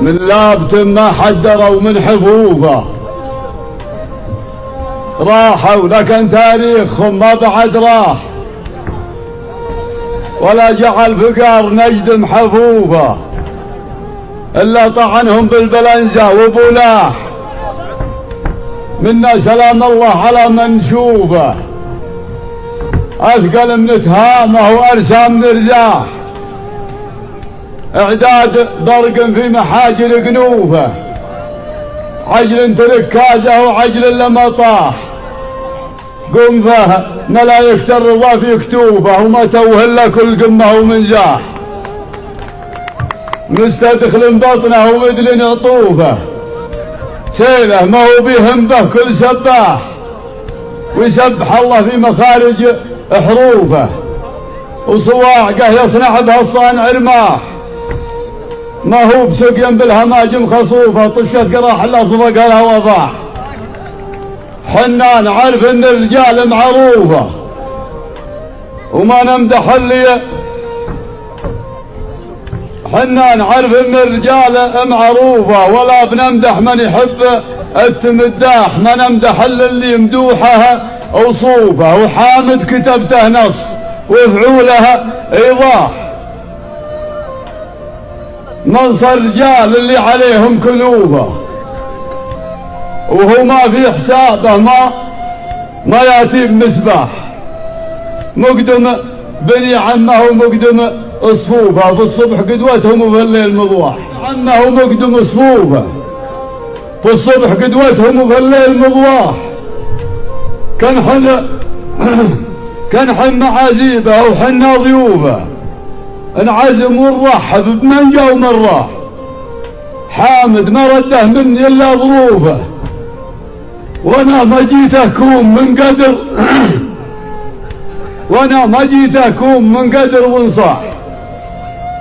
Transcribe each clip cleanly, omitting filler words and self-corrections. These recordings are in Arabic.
من لابت ما حدروا من حفوفه، راحوا لكن تاريخهم ما بعد راح، ولا جعل فقار نجد حفوفه إلا طعنهم بالبلنزة وبولاح. منا سلام الله على من نشوفه، أثقل من تهامه وأرسى من رزاح، إعداد ضرق في محاجر قنوفه، عجل تركازه وعجل لما طاح. قم فه ملايكة الرضا في كتوفه، وما توهل كل قمه ومنزاح. مستدخل بطنه ومدلن عطوفه، سيله ما هو بيهم به كل سباح، ويسبح الله في مخارج حروفه، وصواعقه يصنع بها الصانع رماح. ما هو بسقيا بالهماجم خصوفه، طشت قراح الا صفق الهوى ضاع. حنا نعرف ان الرجال معروفه، وما نمدح اللي حنا نعرف ان الرجال معروفه، ولا بنمدح من يحب التمداح. ما نمدح الا اللي مدوحها وصوفه، وحامد كتبته نص وفعولها ايضاح. منص الرجال اللي عليهم كلوبه، وهو ما في حسابه ما ياتي بمسباح. مقدم بني عمه ومقدم صفوفه، في الصبح قدوتهم وفي الليل مضواح. عمه ومقدم صفوفه، في الصبح قدوتهم وفي الليل مضواح. كان حن معازيبه وحنا ضيوفه، انعزم ونرحب بمن جا ومن راح. حامد ما رده مني الا ظروفه، وانا ما جيت اكون من قدر وانا ما جيت اكون من قدر وانصاح،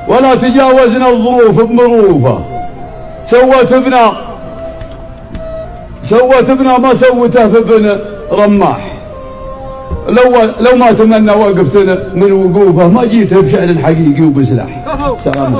ولا تجاوزنا الظروف بمروفه. سوت ابنا ما سوته في ابن رماح. لو ما تمنى وقفت من وقوفه، ما جيته بشعر حقيقي وبسلاح. سلام.